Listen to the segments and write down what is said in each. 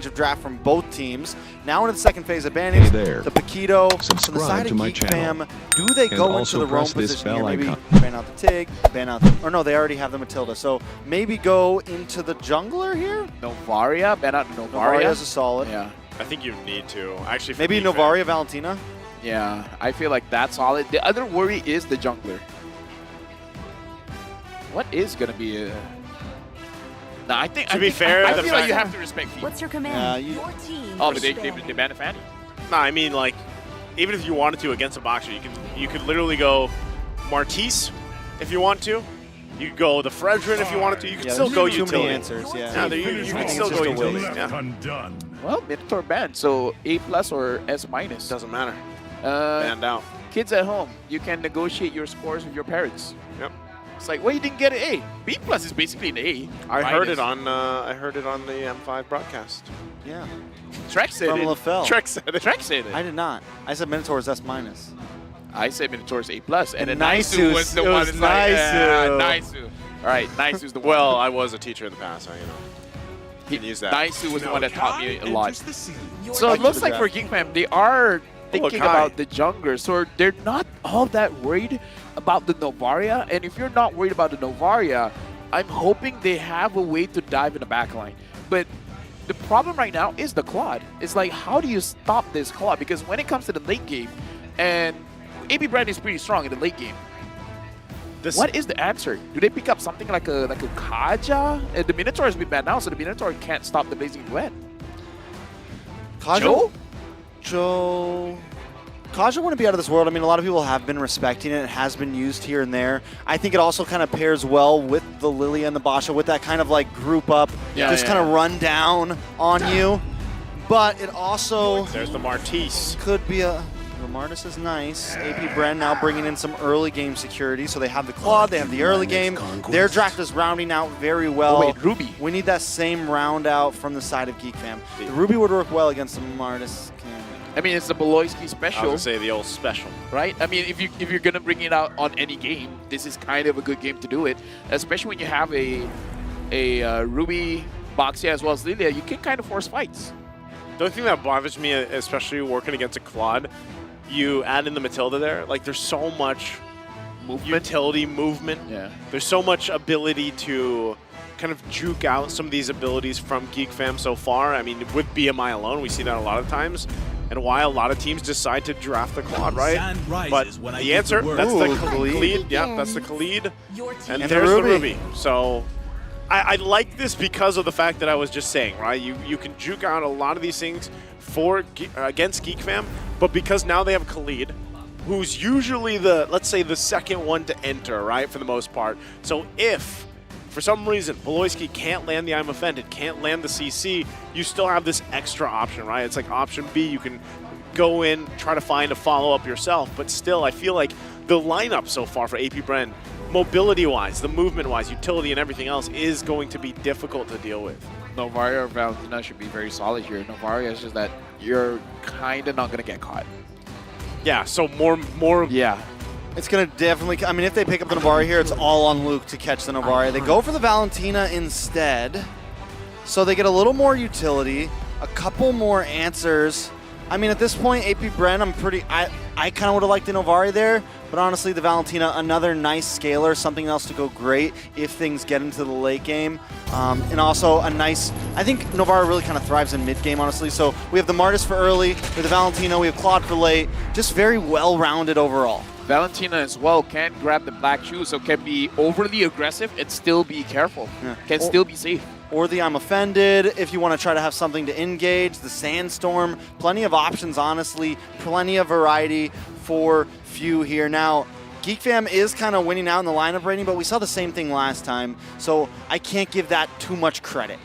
change of draft from both teams. Now into the second phase advantage. Hey there. The Paquito from the Subscribe side to of my Geek channel. Fam. Do they And go into also the roam press this position here? bell Maybe icon. ban out the Tig, ban out the, or no, they already have the Matilda. So maybe go into the jungler here? Novaria, ban out Novaria. Novaria is a solid. Yeah. I think you need to. Actually, for Maybe Geek Fam. Novaria Valentina? Yeah, I feel like that's solid. The other worry is the jungler. What is going to be a... No, I think... To be fair, I the feel like fact- you have to respect FIFA. What's your command? you- Your team. Oh, is they banned. banned a Fanny? No, I mean, like, even if you wanted to against a boxer, you could literally go Martise if you want to. You could go the Fredrin if you wanted to. You could Yeah, still there's go too many utility. answers, yeah. Yeah, you I can think still it's go just a utility. waste. Yeah. Undone. Well, Minotaur banned, so A+ or S-. Doesn't matter. Uh, Banned out. kids at home, you can negotiate your scores with your parents. Yep. It's like, well, you didn't get an A. B+ is basically an A. I heard it minus. on the M5 broadcast. Yeah. Trek said From it. LaFell. Trek said it. Trek said it. I did not. I said Minotaur's S-. I said Minotaur's A+, and then Naisu Naisu was the it one was that's like, yeah, Naisu. Naisu. All right, Naisu's the one. Well, I was a teacher in the past, so you know. You can use that. Naisu was the one that taught me a lot. Your So it team looks is like for Geek Fam, they are thinking Kai. about the jungler, so they're not all that worried about the Novaria. And if you're not worried about the Novaria, I'm hoping they have a way to dive in the backline. But the problem right now is the Claude. It's like, how do you stop this Claude? Because when it comes to the late game, and AB Bren is pretty strong in the late game, what is the answer? Do they pick up something like a Kaja? And the Minotaur has been banned now, so the Minotaur can't stop the Blazing Duet. Kaja? Kaja wouldn't be out of this world. I mean, a lot of people have been respecting it. It has been used here and there. I think it also kind of pairs well with the Lilia and the Basha, with that kind of like group up, just kind of run down on you. But it also There's the Martise. could be a... Martis is nice. AP Bren now bringing in some early game security. So they have the Claude, they have the early game. Their draft is rounding out very well. Oh, wait, Ruby. We need that same round out from the side of Geek Fam. The Ruby would work well against the Martis. I mean, it's the Beloyski I was special, gonna say the old special. right? I mean, if you're gonna bring it out on any game, this is kind of a good game to do it. Especially when you have a Ruby, Boxia, as well as Lilia, you can kind of force fights. The only thing that bothers me, especially working against a Claude, you add in the Matilda there. Like, there's so much utility movement. Yeah. There's so much ability to kind of juke out some of these abilities from Geek Fam so far. I mean, with BMI alone, we see that a lot of times. And why a lot of teams decide to draft the Claude, right? But the answer, that's the Khalid. Yeah, that's the Khalid. Your team And And there's the the Ruby. Ruby. So I like this because of the fact that I was just saying, right? You can juke out a lot of these things against Geek Fam, but because now they have Khalid, who's usually the, let's say, the second one to enter, right, for the most part. So if, for some reason, Beloyski can't land the I'm Offended, can't land the CC, you still have this extra option, right? It's like option B. You can go in, try to find a follow-up yourself, but still, I feel like the lineup so far for AP Bren, mobility-wise, the movement-wise, utility and everything else is going to be difficult to deal with. Novaria or Valentina should be very solid here. Novaria is just that you're kind of not going to get caught. Yeah, so more. Yeah. It's going to definitely... I mean, if they pick up the Novaria here, it's all on Luke to catch the Novaria. They go for the Valentina instead. So they get a little more utility, a couple more answers. I mean, at this point, AP Bren, I kind of would have liked the Novaria there, but honestly, the Valentina, another nice scaler, something else to go great if things get into the late game. And also a nice... I think Novaria really kind of thrives in mid-game, honestly. So we have the Martis for early, we have the Valentina, we have Claude for late. Just very well-rounded overall. Valentina as well can grab the black shoe, so can be overly aggressive and still be careful. Yeah. Can still be safe. Or the I'm Offended, if you want to try to have something to engage, the Sandstorm, plenty of options, honestly, plenty of variety for few here. Now, Geek Fam is kind of winning out in the lineup rating, but we saw the same thing last time, so I can't give that too much credit.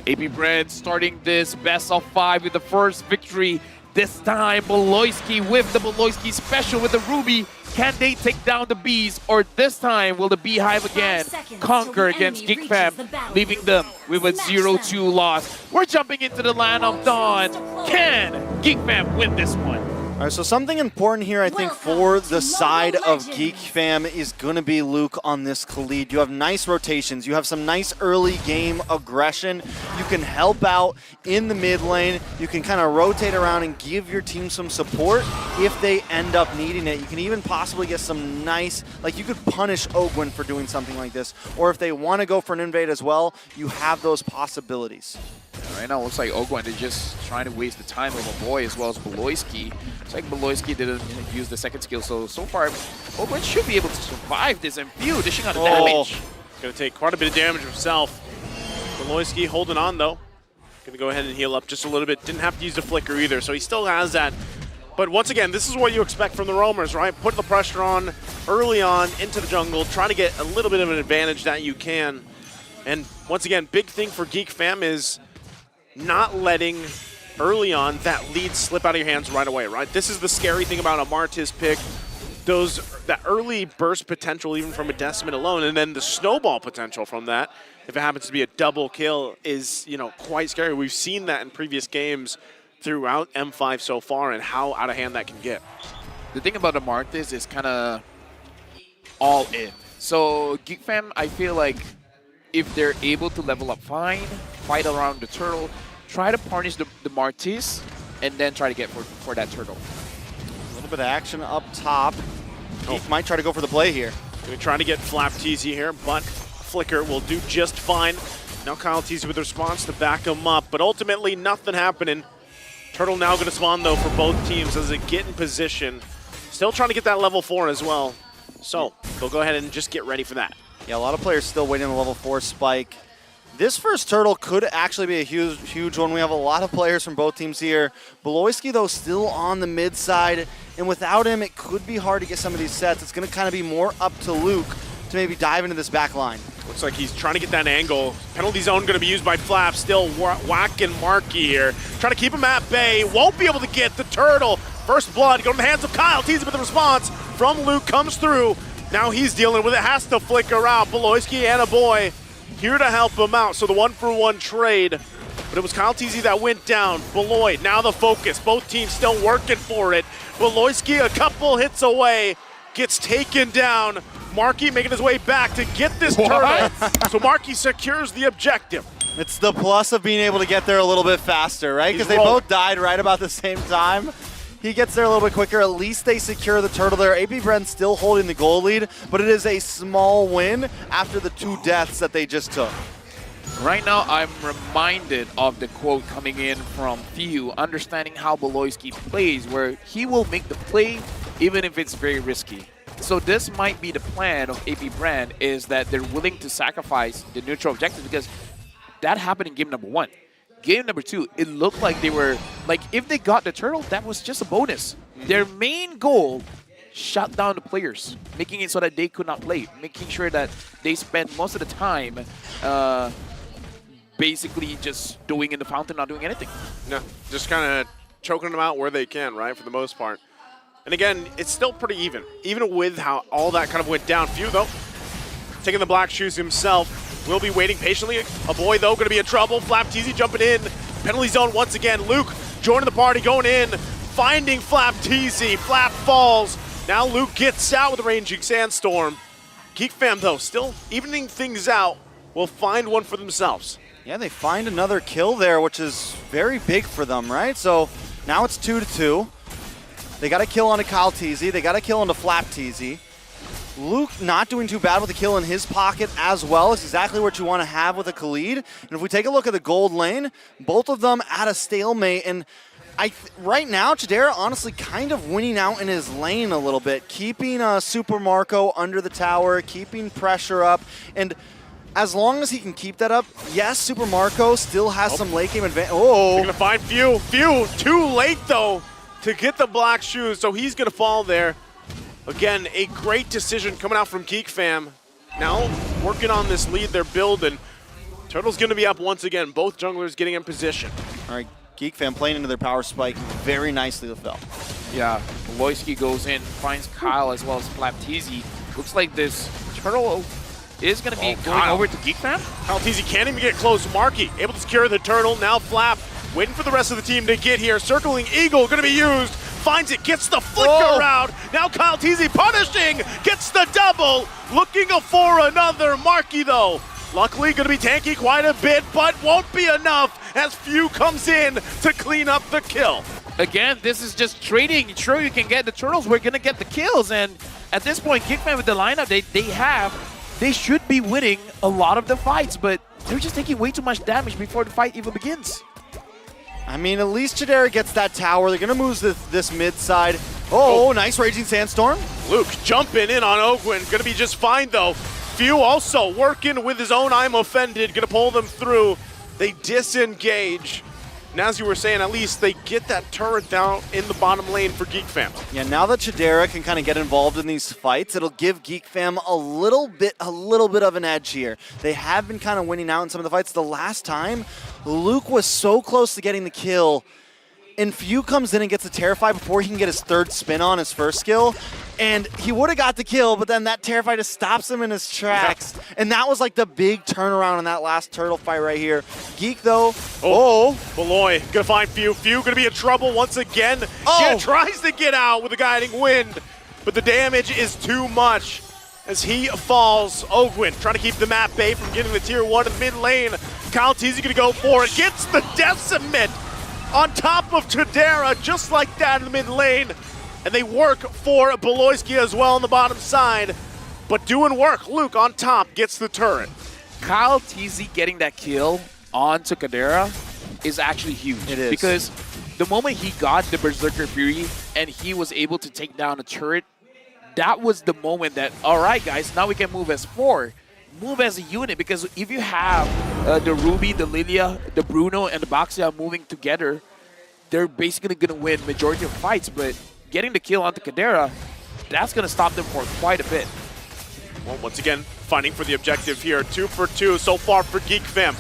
AP Bren starting this best of 5 with the first victory. This time, Beloyski with the Beloyski special with the Ruby. Can they take down the Bees, or this time will the Beehive again conquer against Geek Fam, leaving them with a 0-2 loss? We're jumping into the land of dawn. Can Geek Fam win this one? All right, so something important here, I think, for the side of Geek Fam is going to be Luke on this Khalid. You have nice rotations. You have some nice early game aggression. You can help out in the mid lane. You can kind of rotate around and give your team some support if they end up needing it. You can even possibly get some nice, like you could punish Ogwyn for doing something like this. Or if they want to go for an invade as well, you have those possibilities. Right now, it looks like Ogwyn is just trying to waste the time of a boy as well as Beloyski. It's like Beloyski didn't use the second skill, so far, Ogwyn should be able to survive this and phew, dishing out the damage. Going to take quite a bit of damage himself. Beloyski holding on, though. Going to go ahead and heal up just a little bit. Didn't have to use the flicker either, so he still has that. But once again, this is what you expect from the roamers, right? Put the pressure on early on into the jungle, try to get a little bit of an advantage that you can. And once again, big thing for Geek Fam is not letting early on that lead slip out of your hands right away, right? This is the scary thing about a Martis pick. That early burst potential even from a Decimate alone, and then the snowball potential from that, if it happens to be a double kill, is, you know, quite scary. We've seen that in previous games throughout M5 so far and how out of hand that can get. The thing about the Martis is kind of all in. So Geek Fam, I feel like if they're able to level up fine, fight around the turtle, try to punish the Martis, and then try to get for that turtle. A little bit of action up top. Geek might try to go for the play here. Going to try to get Flap TZ here, but Flicker will do just fine. Now Kyle TZ with a response to back him up, but ultimately nothing happening. Turtle now going to spawn, though, for both teams as they get in position. Still trying to get that level 4 as well. So they'll go ahead and just get ready for that. Yeah, a lot of players still waiting on the level 4 spike. This first turtle could actually be a huge one. We have a lot of players from both teams here. Beloyski, though, still on the mid side, and without him, it could be hard to get some of these sets. It's going to kind of be more up to Luke to maybe dive into this back line. Looks like he's trying to get that angle. Penalty zone going to be used by Flap. Still whacking Marky here. Trying to keep him at bay. Won't be able to get the turtle. First blood going to the hands of Kyle. Teasing with the response from Luke. Comes through. Now he's dealing with it. Has to flicker out. Beloyski and a boy here to help him out. So the 1-for-1 trade. But it was Kyle TZ that went down. Beloy, now the focus. Both teams still working for it. Beloyski a couple hits away. Gets taken down. Marky making his way back to get this turtle. So Marky secures the objective. It's the plus of being able to get there a little bit faster, right? Because they both died right about the same time. He gets there a little bit quicker. At least they secure the turtle there. AP Bren still holding the goal lead, but it is a small win after the 2 deaths that they just took. Right now, I'm reminded of the quote coming in from Few, understanding how Beloyski plays, where he will make the play even if it's very risky. So this might be the plan of AP Bren, is that they're willing to sacrifice the neutral objective, because that happened in game number 1. Game number 2, it looked like they were, like, if they got the turtle, that was just a bonus. Their main goal, shut down the players, making it so that they could not play, making sure that they spent most of the time basically just doing in the fountain, not doing anything. No, just kind of choking them out where they can, right, for the most part. And again, it's still pretty even with how all that kind of went down. Few, though, taking the black shoes himself. Will be waiting patiently. A boy, though, going to be in trouble. Flap TZ jumping in. Penalty zone once again. Luke joining the party, going in, finding Flap TZ. Flap falls. Now Luke gets out with a ranging sandstorm. Geek Fam, though, still evening things out. Will find one for themselves. Yeah, they find another kill there, which is very big for them, right? So now it's 2-2. They got a kill on a Kyle TZ. They got a kill on the Flap TZ. Luke not doing too bad with a kill in his pocket as well. It's exactly what you want to have with a Khalid. And if we take a look at the gold lane, both of them at a stalemate. And right now, Chidera honestly kind of winning out in his lane a little bit, keeping Super Marco under the tower, keeping pressure up. And as long as he can keep that up, yes, Super Marco still has some late game advantage. Oh, they're going to find Few. Few, too late, though, to get the black shoes. So he's going to fall there. Again, a great decision coming out from Geek Fam. Now working on this lead they're building. Turtle's going to be up once again. Both junglers getting in position. All right, Geek Fam playing into their power spike very nicely with Fel. Yeah, Beloyski goes in, finds Kyle as well as Flap TZ. Looks like this turtle is going to be going over to Geek Fam. Kyle TZ can't even get close. Marky able to secure the turtle. Now Flap waiting for the rest of the team to get here. Circling Eagle going to be used. finds it, gets the flick around. Now Kyle Teasy punishing, gets the double. Looking for another Marky though. Luckily going to be tanky quite a bit, but won't be enough as Few comes in to clean up the kill. Again, this is just trading. Sure, you can get the turtles. We're going to get the kills. And at this point, Geekman with the lineup they should be winning a lot of the fights, but they're just taking way too much damage before the fight even begins. I mean, at least Chidera gets that tower. They're going to move this mid side. Oh, nice Raging Sandstorm. Luke jumping in on Ogwin. Going to be just fine, though. Few also working with his own I'm Offended. Going to pull them through. They disengage. And as you were saying, at least they get that turret down in the bottom lane for Geek Fam. Yeah, now that Chidera can kind of get involved in these fights, it'll give Geek Fam a little bit of an edge here. They have been kind of winning out in some of the fights. The last time, Luke was so close to getting the kill, and Few comes in and gets a Terrify before he can get his third spin on his first skill. And he would have got the kill, but then that Terrify just stops him in his tracks. And that was like the big turnaround in that last turtle fight right here. Geek though, Beloy gonna find Few. Few gonna be in trouble once again. He tries to get out with a guiding wind, but the damage is too much as he falls. Ogwin trying to keep the map bay from getting the tier 1 in mid lane. Kyle Teasy gonna go for it, gets the Decimate on top of Chidera, just like that in the mid lane. And they work for Beloyski as well on the bottom side. But doing work, Luke on top gets the turret. Kyle Teasy getting that kill onto Chidera is actually huge. It is. Because the moment he got the Berserker Fury and he was able to take down a turret, that was the moment that, all right, guys, now we can move as 4. Move as a unit, because if you have the Ruby, the Lilia, the Bruno, and the Baxia moving together, they're basically going to win majority of fights, but getting the kill onto Chidera, that's going to stop them for quite a bit. Well, once again, fighting for the objective here. 2 for 2 so far for Geek Fam.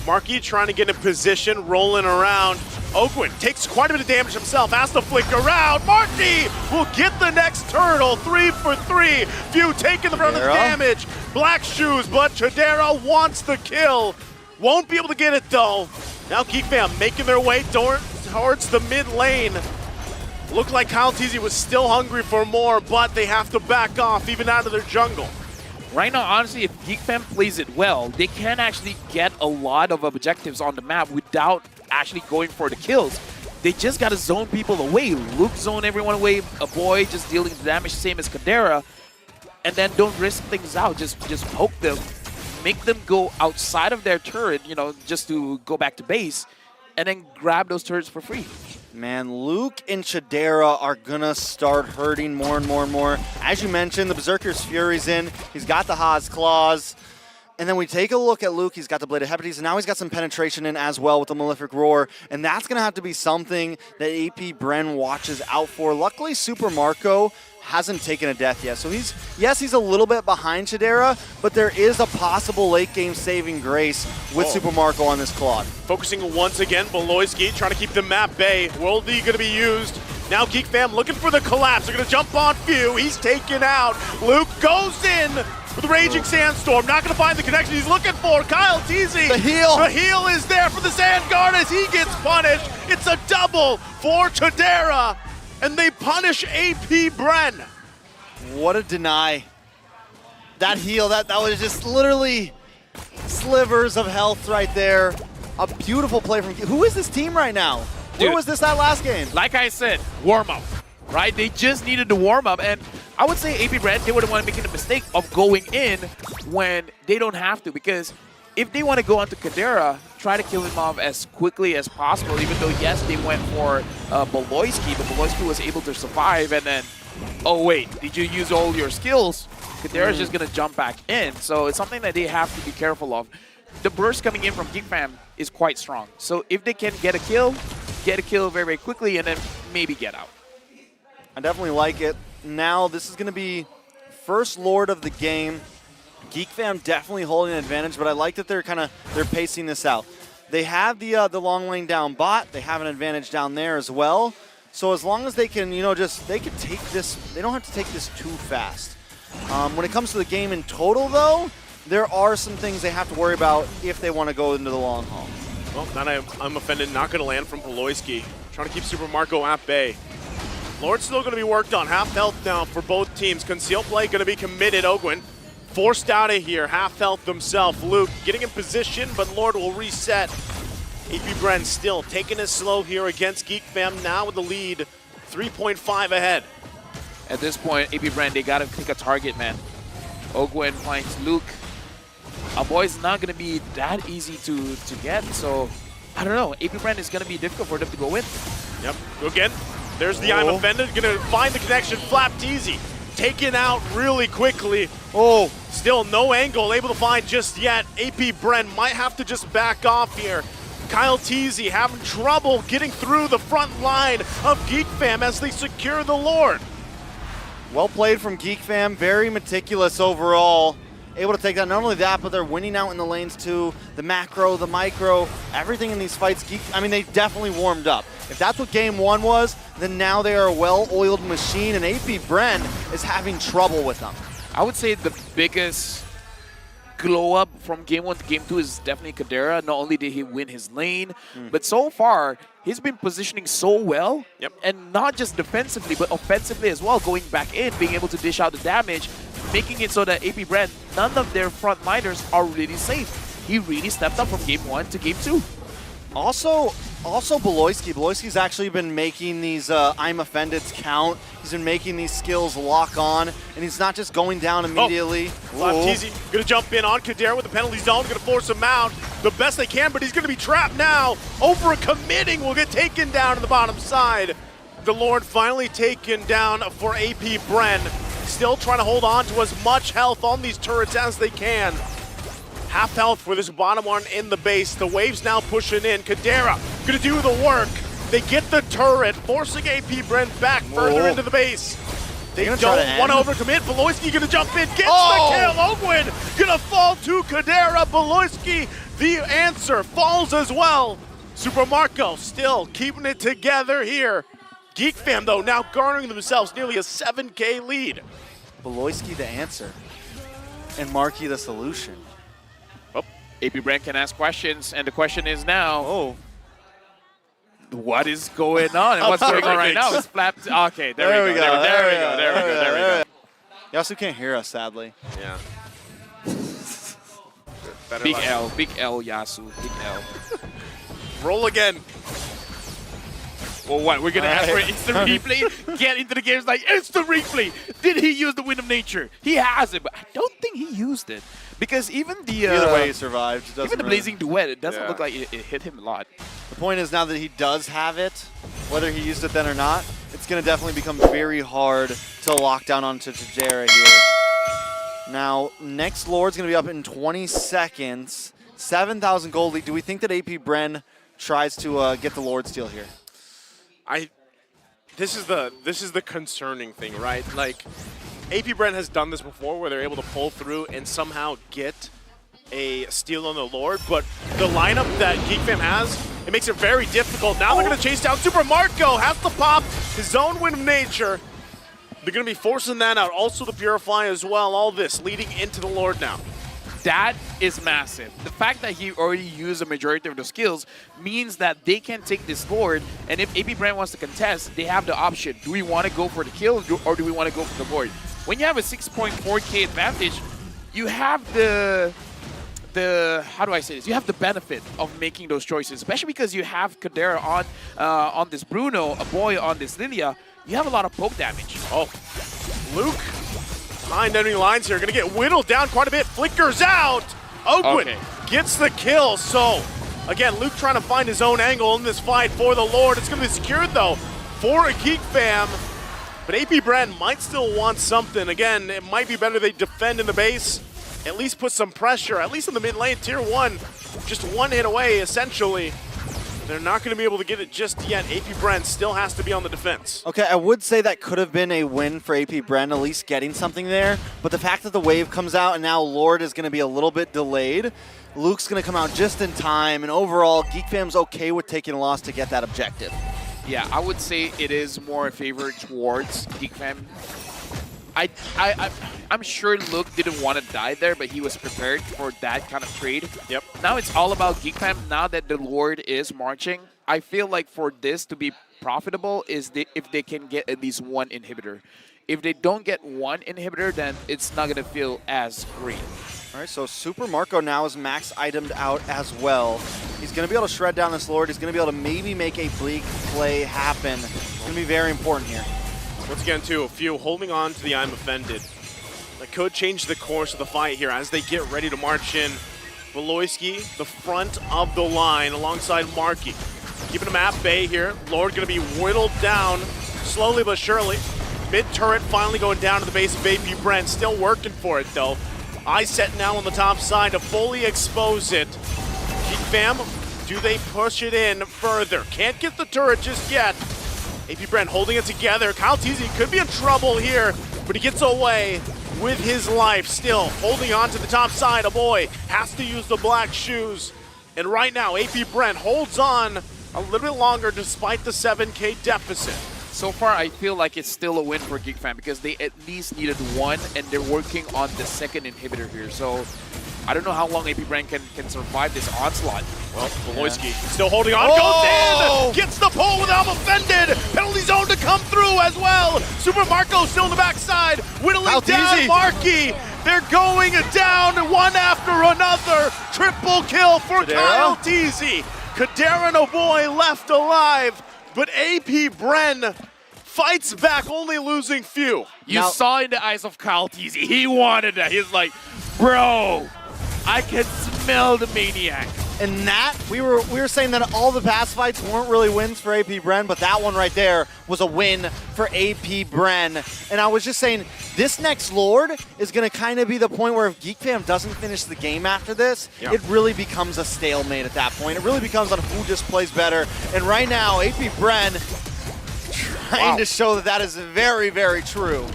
Marky trying to get in position, rolling around. Ogwin takes quite a bit of damage himself, has to flick around. Marky will get the next turtle. 3 for 3. Few taking the brunt of the damage. Black shoes, but Chidera wants the kill. Won't be able to get it though. Now Geek Fam making their way towards the mid lane. Looked like Kyle Teasy was still hungry for more, but they have to back off even out of their jungle. Right now, honestly, if Geek Fam plays it well, they can actually get a lot of objectives on the map without actually going for the kills. They just got to zone people away. Luke zone everyone away, a boy just dealing the damage, same as Chidera, and then don't risk things out. Just poke them, make them go outside of their turret, you know, just to go back to base, and then grab those turrets for free. Man, Luke and Chidera are gonna start hurting more and more and more. As you mentioned, the Berserker's Fury's in. He's got the Haas Claws. And then we take a look at Luke. He's got the Blade of Hebrides, and now he's got some penetration in as well with the Malefic Roar. And that's gonna have to be something that AP Bren watches out for. Luckily, Super Marco hasn't taken a death yet. So he's a little bit behind Chidera, but there is a possible late game saving grace with Super Marco on this Claude. Focusing once again, Beloyski trying to keep the map bay. Worldly going to be used. Now Geek Fam looking for the collapse. They're going to jump on Few. He's taken out. Luke goes in with Raging Sandstorm. Not going to find the connection he's looking for. Kyle Teasy. The heal. The heal is there for the Sand Guard as he gets punished. It's a double for Chidera. And they punish AP Bren. What a deny. That heal, that was just literally slivers of health right there. A beautiful play from... Who is this team right now? Dude, where was this that last game? Like I said, warm up, right? They just needed to warm up. And I would say AP Bren, they wouldn't want to make the mistake of going in when they don't have to. Because if they want to go onto Chidera, try to kill him off as quickly as possible, even though, yes, they went for Beloyski, but Beloyski was able to survive, and then, oh wait, did you use all your skills? Chidera's just going to jump back in, so it's something that they have to be careful of. The burst coming in from Geek Fam is quite strong, so if they can get a kill very, very quickly, and then maybe get out. I definitely like it. Now, this is going to be first Lord of the game. Geek Fam definitely holding an advantage, but I like that they're pacing this out. They have the long lane down bot. They have an advantage down there as well. So as long as they can, they can take this. They don't have to take this too fast. When it comes to the game in total, though, there are some things they have to worry about if they want to go into the long haul. Well, that I'm offended. Not going to land from Beloyski. Trying to keep Super Marco at bay. Lord's still going to be worked on. Half health now for both teams. Conceal play going to be committed. Ogwin forced out of here. Half health himself. Luke getting in position, but Lord will reset. AP Bren still taking it slow here against Geek Fam, now with the lead 3.5 ahead. At this point, AP Bren, they got to pick a target, man. Ogwin finds Luke. Our boy's not going to be that easy to get, so I don't know. AP Bren is going to be difficult for them to go in. Yep, again, there's the I'm offended. Going to find the connection. Flap Teasy taken out really quickly. Oh, still no angle able to find just yet. AP Bren might have to just back off here. Kyle Teasy having trouble getting through the front line of Geek Fam as they secure the Lord. Well played from Geek Fam, very meticulous overall. Able to take that, not only that, but they're winning out in the lanes too. The macro, the micro, everything in these fights, they definitely warmed up. If that's what game one was, then now they are a well-oiled machine, and AP Bren is having trouble with them. I would say the biggest glow up from game 1 to game 2 is definitely Kadera. Not only did he win his lane, but so far he's been positioning so well, and not just defensively but offensively as well, going back in, being able to dish out the damage, making it so that AP Bren, none of their front liners are really safe. He really stepped up from game 1 to game 2. Also Beloyski. Beloyski's actually been making these I'm offendeds count. He's been making these skills lock on, and he's not just going down immediately. Teasy gonna jump in on Kadera with the penalty zone, gonna force him out the best they can, but he's gonna be trapped now. Over committing, will get taken down to the bottom side. The Lord finally taken down for AP Bren. Still trying to hold on to as much health on these turrets as they can. Half health for this bottom one in the base. The wave's now pushing in. Kadera gonna do the work. They get the turret, forcing AP Bren back further into the base. They don't want to overcommit. Beloyski gonna jump in, gets the kill. Ogwin gonna fall to Kadera. Beloyski, the answer, falls as well. Super Marco still keeping it together here. Geek Fam, though, now garnering themselves nearly a 7K lead. Beloyski the answer, and Marky the solution. AP Bren can ask questions, and the question is now, what is going on? And what's going on right now is Flap. Okay, there we go. There we go. Yasu can't hear us, sadly. Yeah. Big L, Yasu, big L. Roll again. Well, what? We're going to ask for instant replay? Get into the game. It's like, instant replay. Did he use the Wind of Nature? He has it, but I don't think he used it. Because even the... Either way, he survived. Even the Blazing Duet, it doesn't look like it hit him a lot. The point is, now that he does have it, whether he used it then or not, it's going to definitely become very hard to lock down onto Tajera here. Now, next Lord's going to be up in 20 seconds. 7,000 gold lead. Do we think that AP Bren tries to get the Lord steal here? This is the concerning thing, right? Like, AP Bren has done this before where they're able to pull through and somehow get a steal on the Lord, but the lineup that Geek Fam has, it makes it very difficult. Now they're going to chase down Super Marco, has to pop his own Wind of Nature. They're going to be forcing that out. Also the Purify as well. All this leading into the Lord now. That is massive. The fact that he already used a majority of the skills means that they can take this Lord, and if AP Bren wants to contest, they have the option. Do we want to go for the kill, or do we want to go for the Lord? When you have a 6.4k advantage, you have the how do I say this? You have the benefit of making those choices, especially because you have Kadera on this Bruno, a boy on this Lilia. You have a lot of poke damage. Oh, Luke behind enemy lines here, gonna get whittled down quite a bit. Flickers out. Ogwin gets the kill. So again, Luke trying to find his own angle in this fight for the Lord. It's gonna be secured though for a Geek Fam. But AP Bren might still want something. Again, it might be better they defend in the base, at least put some pressure, at least in the mid lane, tier 1. Just one hit away, essentially. They're not going to be able to get it just yet. AP Bren still has to be on the defense. Okay, I would say that could have been a win for AP Bren, at least getting something there. But the fact that the wave comes out and now Lord is going to be a little bit delayed, Luke's going to come out just in time. And overall, Geek Fam's okay with taking a loss to get that objective. Yeah, I would say it is more favored towards Geek Fam. I'm sure Luke didn't want to die there, but he was prepared for that kind of trade. Yep. Now it's all about Geek Fam. Now that the Lord is marching, I feel like for this to be profitable is if they can get at least one inhibitor. If they don't get one inhibitor, then it's not going to feel as great. All right, so Super Marco now is max itemed out as well. He's going to be able to shred down this Lord. He's going to be able to maybe make a Bleak play happen. It's going to be very important here. Once again, too, a few holding on to the I'm Offended. That could change the course of the fight here as they get ready to march in. Voloisky, the front of the line alongside Markey. Keeping him at bay here. Lord going to be whittled down slowly but surely. Mid-turret finally going down to the base of AP Bren. Still working for it, though. Eye set now on the top side to fully expose it. Geek Fam, do they push it in further? Can't get the turret just yet. AP Bren holding it together. Kyle Teasy could be in trouble here, but he gets away with his life. Still holding on to the top side. A boy has to use the black shoes. And right now, AP Bren holds on a little bit longer despite the 7K deficit. So far, I feel like it's still a win for Geek Fam because they at least needed one, and they're working on the second inhibitor here. So I don't know how long AP Bren can survive this onslaught. Well, Voloisky still holding on, goes in, gets the pull without offended. Penalty zone to come through as well. Super Marco still in the backside, whittling down Markey. They're going down one after another. Triple kill for Kyle Teasy. Kadera and Oboy left alive. But AP Bren fights back, only losing few. You saw in the eyes of Kyle Teasy, he wanted that. He's like, bro, I can smell the maniac. And that, we were saying that all the past fights weren't really wins for AP Bren, but that one right there was a win for AP Bren. And I was just saying, this next Lord is going to kind of be the point where if Geek Fam doesn't finish the game after this, it really becomes a stalemate at that point. It really becomes on who just plays better. And right now, AP Bren trying to show that is very, very true.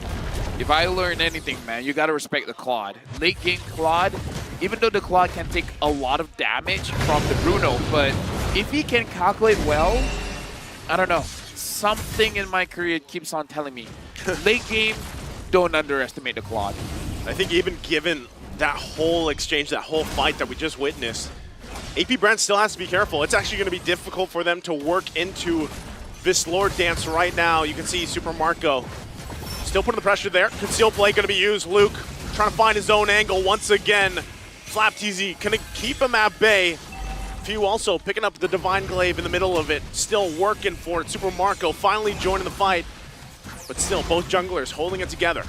If I learn anything, man, you got to respect the Claude. Late game Claude, even though the Claude can take a lot of damage from the Bruno, but if he can calculate well, I don't know. Something in my career keeps on telling me. Late game, don't underestimate the Claude. I think even given that whole exchange, that whole fight that we just witnessed, AP Bren still has to be careful. It's actually going to be difficult for them to work into this Lord dance right now. You can see Super Marco still putting the pressure there. Concealed play going to be used. Luke trying to find his own angle once again. Flap TZ going to keep him at bay. Few also picking up the Divine Glaive in the middle of it. Still working for it. Super Marco finally joining the fight. But still, both junglers holding it together.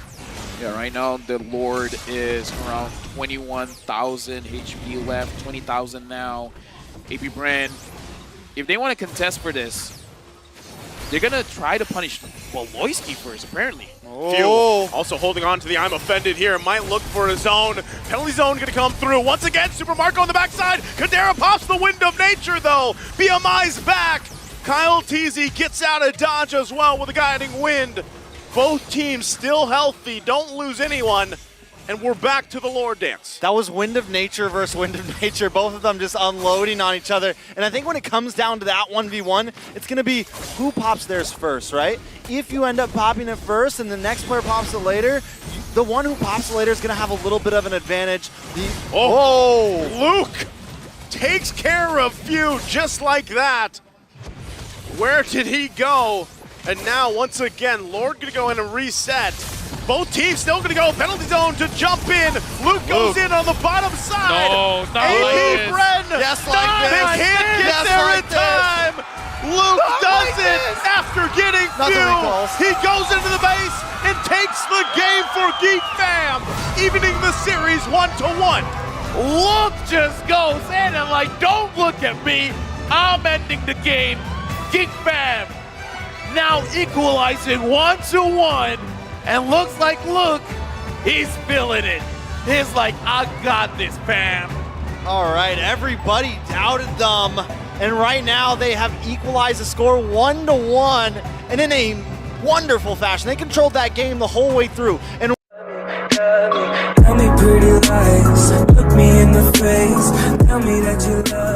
Yeah, right now the Lord is around 21,000 HP left, 20,000 now. AP Bren, if they want to contest for this, they're going to try to punish Voloisky first, apparently. Few also holding on to the I'm Offended here. Might look for his own. Penalty zone going to come through. Once again, Super Marco on the backside. Kadera pops the Wind of Nature, though. BMI's back. Kyle Teasy gets out of dodge as well with a guiding wind. Both teams still healthy. Don't lose anyone. And we're back to the Lord dance. That was Wind of Nature versus Wind of Nature. Both of them just unloading on each other. And I think when it comes down to that 1v1, it's going to be who pops theirs first, right? If you end up popping it first and the next player pops it later, the one who pops it later is going to have a little bit of an advantage. Luke takes care of Few just like that. Where did he go? And now, once again, Lord going to go in and reset. Both teams still going to go penalty zone to jump in. Luke goes in on the bottom side. No, not AP like Bren. Yes, like this. They can't get there in time. Luke does it after getting Few. He goes into the base and takes the game for Geek Fam, evening the series 1-1. Luke just goes in and like, don't look at me. I'm ending the game. Geek Fam now equalizing 1-1. And looks like Luke, he's feeling it. He's like, I got this, fam. All right, everybody doubted them. And right now they have equalized the score 1-1. And in a wonderful fashion. They controlled that game the whole way through. And tell me pretty lies, look me in the face, tell me that you love